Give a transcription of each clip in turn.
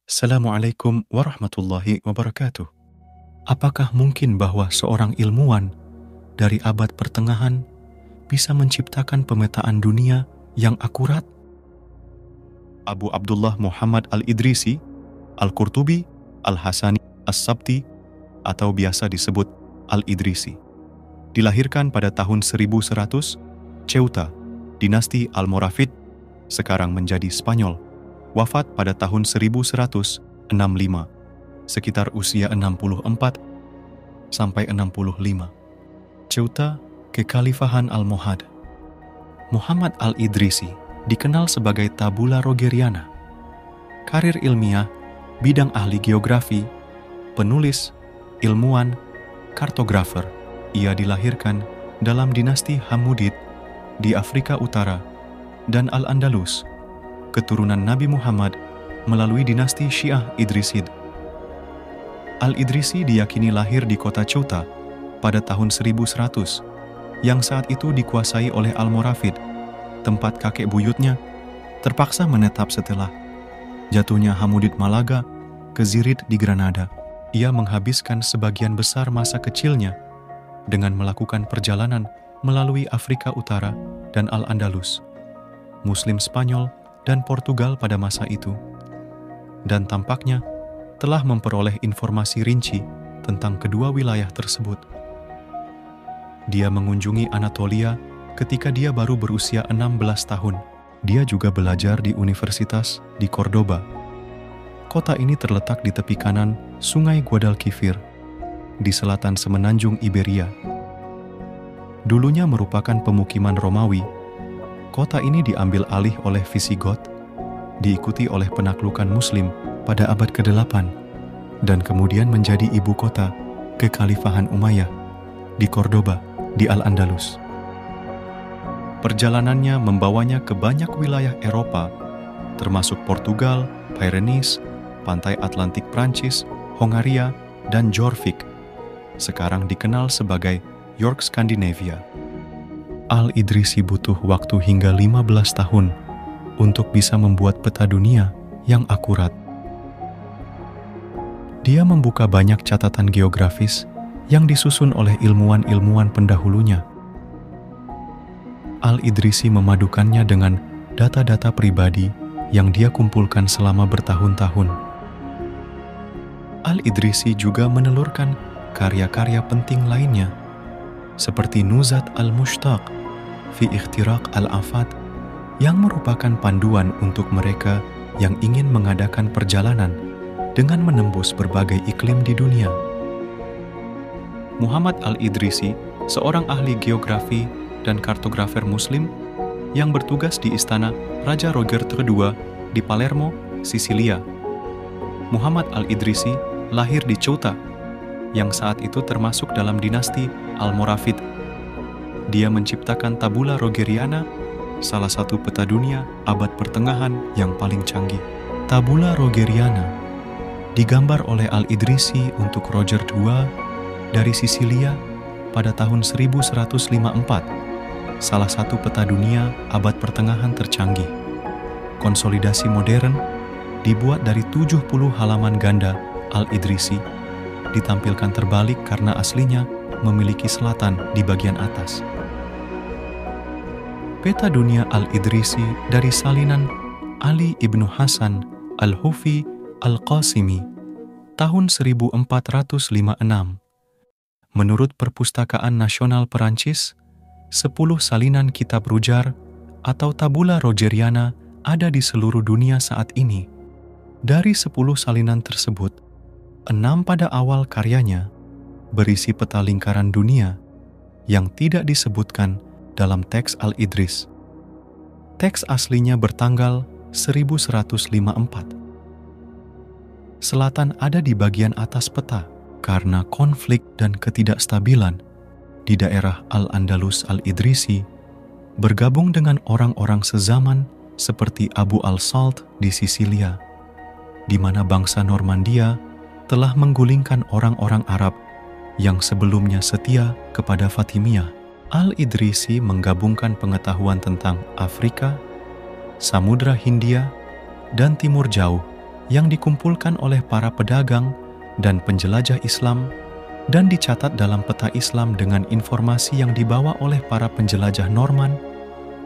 Assalamualaikum warahmatullahi wabarakatuh. Apakah mungkin bahwa seorang ilmuwan dari abad pertengahan bisa menciptakan pemetaan dunia yang akurat? Abu Abdullah Muhammad Al-Idrisi, Al-Qurtubi, Al-Hasani, As-Sabti, atau biasa disebut Al-Idrisi, dilahirkan pada tahun 1100, Ceuta, dinasti Almoravid, sekarang menjadi Spanyol. Wafat pada tahun 1165, sekitar usia 64 sampai 65. Ceuta, Kekhalifahan Almohad. Muhammad Al-Idrisi dikenal sebagai tabula rogeriana. Karir ilmiah, bidang ahli geografi, penulis, ilmuwan, kartografer. Ia dilahirkan dalam dinasti Hamudid di Afrika Utara dan Al-Andalus, keturunan Nabi Muhammad melalui dinasti Syiah Idrisid. Al-Idrisi diyakini lahir di kota Ceuta pada tahun 1100, yang saat itu dikuasai oleh Almoravid. Tempat kakek buyutnya terpaksa menetap setelah jatuhnya Hamudid Malaga ke Zirid di Granada. Ia menghabiskan sebagian besar masa kecilnya dengan melakukan perjalanan melalui Afrika Utara dan Al-Andalus, Muslim Spanyol, dan Portugal pada masa itu, dan tampaknya telah memperoleh informasi rinci tentang kedua wilayah tersebut. Dia mengunjungi Anatolia ketika dia baru berusia 16 tahun. Dia juga belajar di Universitas di Cordoba. Kota ini terletak di tepi kanan Sungai Guadalquivir, di selatan semenanjung Iberia. Dulunya merupakan pemukiman Romawi. Kota ini diambil alih oleh Visigoth, diikuti oleh penaklukan Muslim pada abad ke-8, dan kemudian menjadi ibu kota Kekhalifahan Umayyah di Cordoba di Al-Andalus. Perjalanannya membawanya ke banyak wilayah Eropa, termasuk Portugal, Pyrenees, pantai Atlantik Prancis, Hongaria, dan Jorvik, sekarang dikenal sebagai York Skandinavia. Al-Idrisi butuh waktu hingga 15 tahun untuk bisa membuat peta dunia yang akurat. Dia membuka banyak catatan geografis yang disusun oleh ilmuwan-ilmuwan pendahulunya. Al-Idrisi memadukannya dengan data-data pribadi yang dia kumpulkan selama bertahun-tahun. Al-Idrisi juga menelurkan karya-karya penting lainnya, seperti Nuzhat al-Mushtaq fi Ikhtiraq al-Afat, yang merupakan panduan untuk mereka yang ingin mengadakan perjalanan dengan menembus berbagai iklim di dunia. Muhammad Al-Idrisi, seorang ahli geografi dan kartografer Muslim yang bertugas di istana Raja Roger II di Palermo, Sisilia. Muhammad Al-Idrisi lahir di Ceuta, yang saat itu termasuk dalam dinasti Almoravid. Dia menciptakan tabula rogeriana, salah satu peta dunia abad pertengahan yang paling canggih. Tabula rogeriana digambar oleh Al-Idrisi untuk Roger II dari Sisilia pada tahun 1154, salah satu peta dunia abad pertengahan tercanggih. Konsolidasi modern dibuat dari 70 halaman ganda Al-Idrisi, ditampilkan terbalik karena aslinya memiliki selatan di bagian atas. Peta dunia Al-Idrisi dari salinan Ali ibnu Hasan Al-Hufi Al-Qasimi tahun 1456. Menurut Perpustakaan Nasional Perancis, 10 salinan kitab rujar atau tabula rogeriana ada di seluruh dunia saat ini. Dari 10 salinan tersebut, 6 pada awal karyanya berisi peta lingkaran dunia yang tidak disebutkan dalam teks Al-Idris. Teks aslinya bertanggal 1154. Selatan ada di bagian atas peta karena konflik dan ketidakstabilan di daerah Al-Andalus. Al-Idrisi bergabung dengan orang-orang sezaman seperti Abu al-Salt di Sisilia, di mana bangsa Normandia telah menggulingkan orang-orang Arab yang sebelumnya setia kepada Fatimiyah. Al-Idrisi menggabungkan pengetahuan tentang Afrika, Samudra Hindia, dan Timur Jauh yang dikumpulkan oleh para pedagang dan penjelajah Islam dan dicatat dalam peta Islam dengan informasi yang dibawa oleh para penjelajah Norman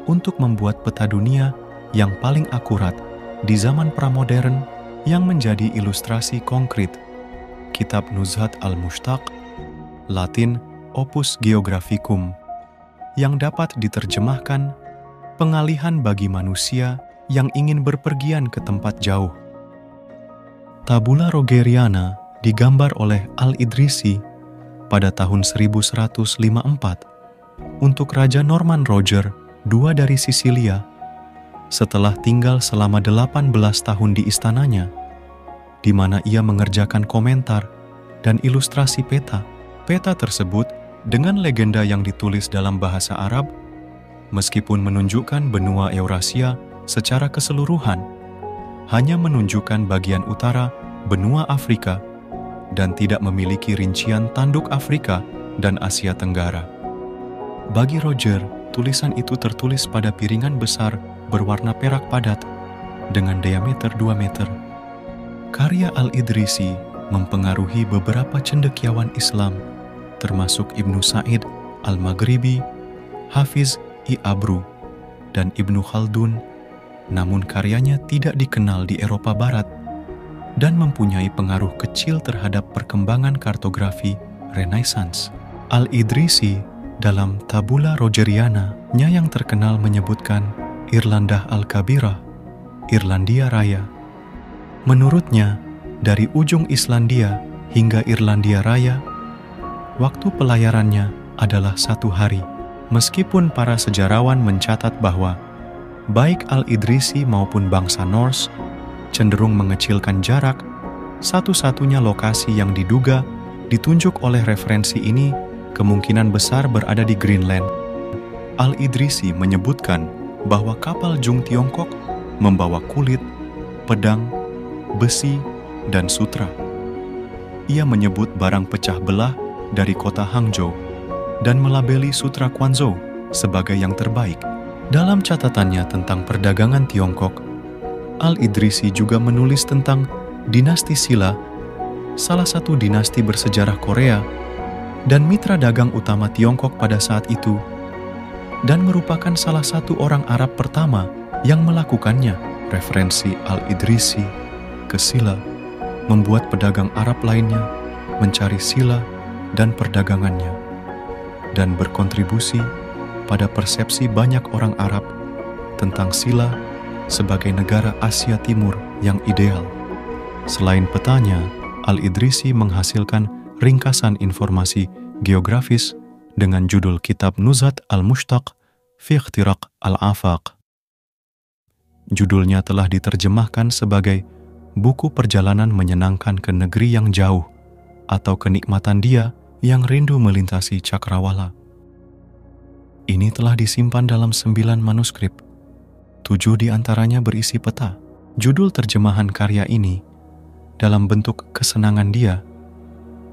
untuk membuat peta dunia yang paling akurat di zaman pramodern yang menjadi ilustrasi konkret. Kitab Nuzhat al-Mushtaq, Latin Opus Geographicum, yang dapat diterjemahkan pengalihan bagi manusia yang ingin berpergian ke tempat jauh. Tabula Rogeriana digambar oleh Al-Idrisi pada tahun 1154 untuk Raja Norman Roger II dari Sisilia setelah tinggal selama 18 tahun di istananya, di mana ia mengerjakan komentar dan ilustrasi peta. Peta tersebut dengan legenda yang ditulis dalam bahasa Arab, meskipun menunjukkan benua Eurasia secara keseluruhan, hanya menunjukkan bagian utara benua Afrika dan tidak memiliki rincian tanduk Afrika dan Asia Tenggara. Bagi Roger, tulisan itu tertulis pada piringan besar berwarna perak padat dengan diameter 2 meter. Karya Al-Idrisi mempengaruhi beberapa cendekiawan Islam, termasuk Ibnu Sa'id Al-Maghribi, Hafiz I Abru, dan Ibnu Khaldun, namun karyanya tidak dikenal di Eropa Barat dan mempunyai pengaruh kecil terhadap perkembangan kartografi Renaissance. Al-Idrisi dalam Tabula Rogeriana-nya yang terkenal menyebutkan Irlandah Al-Kabirah, Irlandia Raya. Menurutnya, dari ujung Islandia hingga Irlandia Raya, waktu pelayarannya adalah 1 hari. Meskipun para sejarawan mencatat bahwa baik Al-Idrisi maupun bangsa Norse cenderung mengecilkan jarak, satu-satunya lokasi yang diduga ditunjuk oleh referensi ini kemungkinan besar berada di Greenland. Al-Idrisi menyebutkan bahwa kapal Jung Tiongkok membawa kulit, pedang, besi, dan sutra. Ia menyebut barang pecah belah dari kota Hangzhou dan melabeli sutra Quanzhou sebagai yang terbaik. Dalam catatannya tentang perdagangan Tiongkok, Al-Idrisi juga menulis tentang dinasti Silla, salah satu dinasti bersejarah Korea dan mitra dagang utama Tiongkok pada saat itu, dan merupakan salah satu orang Arab pertama yang melakukannya. Referensi Al-Idrisi ke Silla membuat pedagang Arab lainnya mencari Silla dan perdagangannya, dan berkontribusi pada persepsi banyak orang Arab tentang Silla sebagai negara Asia Timur yang ideal. Selain petanya, Al-Idrisi menghasilkan ringkasan informasi geografis dengan judul Kitab Nuzhat al-Mushtaq fi Ikhtiraq al-Afaq. Judulnya telah diterjemahkan sebagai buku perjalanan menyenangkan ke negeri yang jauh atau kenikmatan dia yang rindu melintasi cakrawala. Ini telah disimpan dalam 9 manuskrip. 7 di antaranya berisi peta. Judul terjemahan karya ini, dalam bentuk kesenangan dia,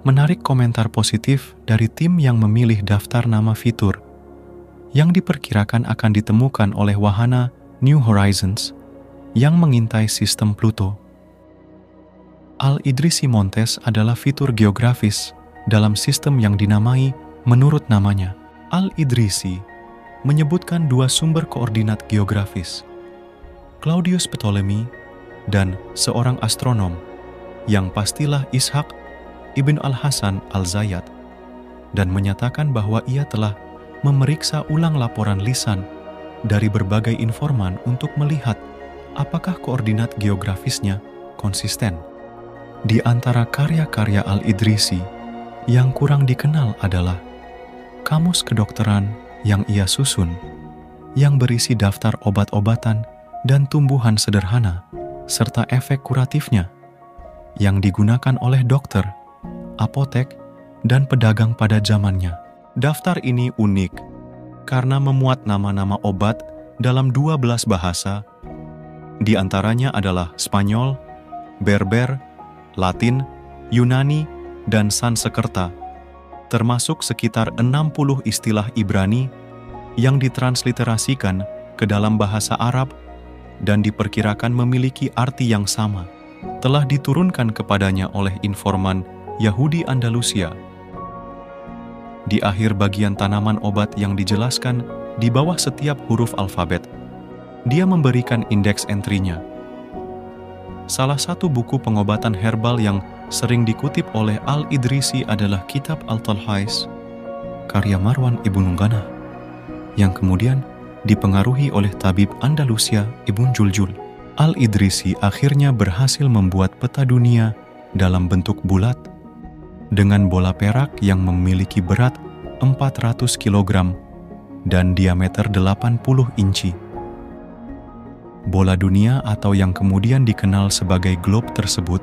menarik komentar positif dari tim yang memilih daftar nama fitur yang diperkirakan akan ditemukan oleh wahana New Horizons yang mengintai sistem Pluto. Al-Idrisi Montes adalah fitur geografis dalam sistem yang dinamai menurut namanya. Al-Idrisi menyebutkan 2 sumber koordinat geografis, Claudius Ptolemy dan seorang astronom yang pastilah Ishaq Ibn al-Hasan al-Zayyat, dan menyatakan bahwa ia telah memeriksa ulang laporan lisan dari berbagai informan untuk melihat apakah koordinat geografisnya konsisten. Di antara karya-karya Al-Idrisi yang kurang dikenal adalah Kamus Kedokteran yang ia susun, yang berisi daftar obat-obatan dan tumbuhan sederhana, serta efek kuratifnya, yang digunakan oleh dokter, apotek, dan pedagang pada zamannya. Daftar ini unik karena memuat nama-nama obat dalam 12 bahasa, di antaranya adalah Spanyol, Berber, Latin, Yunani, dan Sanskerta, termasuk sekitar 60 istilah Ibrani yang ditransliterasikan ke dalam bahasa Arab dan diperkirakan memiliki arti yang sama. telah diturunkan kepadanya oleh informan Yahudi Andalusia. Di akhir bagian tanaman obat yang dijelaskan di bawah setiap huruf alfabet, dia memberikan indeks entry-nya. Salah satu buku pengobatan herbal yang sering dikutip oleh Al-Idrisi adalah Kitab Al-Talhais, karya Marwan Ibn Ghanah, yang kemudian dipengaruhi oleh tabib Andalusia Ibn Juljul. Al-Idrisi akhirnya berhasil membuat peta dunia dalam bentuk bulat dengan bola perak yang memiliki berat 400 kg dan diameter 80 inci. Bola dunia atau yang kemudian dikenal sebagai globe tersebut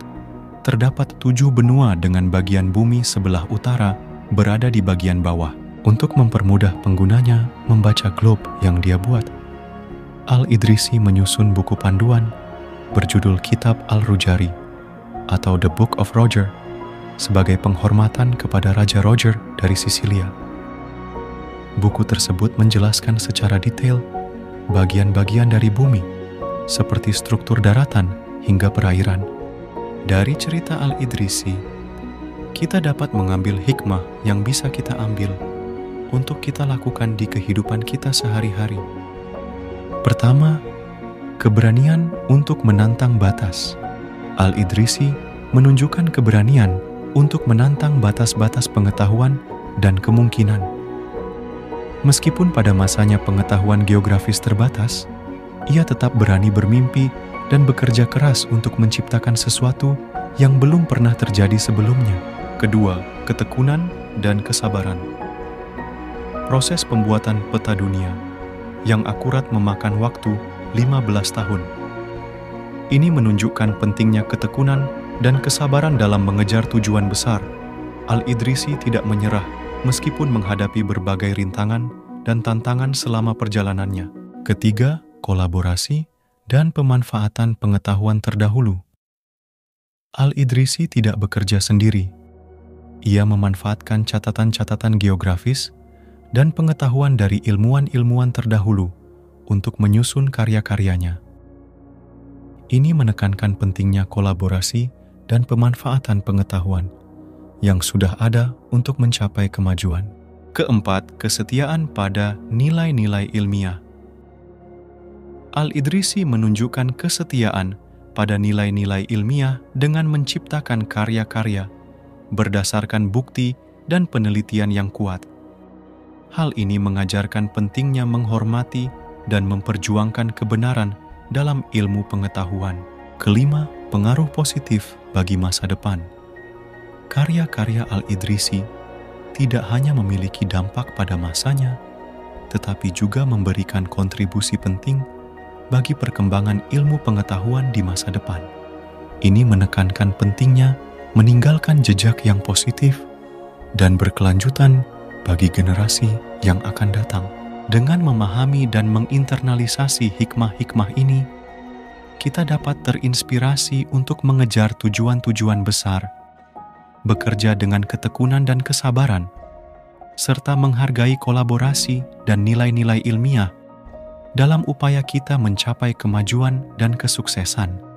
terdapat 7 benua dengan bagian bumi sebelah utara berada di bagian bawah. Untuk mempermudah penggunanya membaca globe yang dia buat, Al-Idrisi menyusun buku panduan berjudul Kitab Al-Rujari atau The Book of Roger sebagai penghormatan kepada Raja Roger dari Sisilia. Buku tersebut menjelaskan secara detail bagian-bagian dari bumi, seperti struktur daratan hingga perairan. Dari cerita Al-Idrisi, kita dapat mengambil hikmah yang bisa kita ambil untuk kita lakukan di kehidupan kita sehari-hari. Pertama, keberanian untuk menantang batas. Al-Idrisi menunjukkan keberanian untuk menantang batas-batas pengetahuan dan kemungkinan. Meskipun pada masanya pengetahuan geografis terbatas, ia tetap berani bermimpi dan bekerja keras untuk menciptakan sesuatu yang belum pernah terjadi sebelumnya. Kedua, ketekunan dan kesabaran. Proses pembuatan peta dunia yang akurat memakan waktu 15 tahun. Ini menunjukkan pentingnya ketekunan dan kesabaran dalam mengejar tujuan besar. Al-Idrisi tidak menyerah meskipun menghadapi berbagai rintangan dan tantangan selama perjalanannya. Ketiga, kolaborasi dan pemanfaatan pengetahuan terdahulu. Al-Idrisi tidak bekerja sendiri. Ia memanfaatkan catatan-catatan geografis dan pengetahuan dari ilmuwan-ilmuwan terdahulu untuk menyusun karya-karyanya. Ini menekankan pentingnya kolaborasi dan pemanfaatan pengetahuan yang sudah ada untuk mencapai kemajuan. Keempat, kesetiaan pada nilai-nilai ilmiah. Al-Idrisi menunjukkan kesetiaan pada nilai-nilai ilmiah dengan menciptakan karya-karya berdasarkan bukti dan penelitian yang kuat. Hal ini mengajarkan pentingnya menghormati dan memperjuangkan kebenaran dalam ilmu pengetahuan. Kelima, pengaruh positif bagi masa depan. Karya-karya Al-Idrisi tidak hanya memiliki dampak pada masanya, tetapi juga memberikan kontribusi penting bagi perkembangan ilmu pengetahuan di masa depan. Ini menekankan pentingnya meninggalkan jejak yang positif dan berkelanjutan bagi generasi yang akan datang. Dengan memahami dan menginternalisasi hikmah-hikmah ini, kita dapat terinspirasi untuk mengejar tujuan-tujuan besar, bekerja dengan ketekunan dan kesabaran, serta menghargai kolaborasi dan nilai-nilai ilmiah dalam upaya kita mencapai kemajuan dan kesuksesan.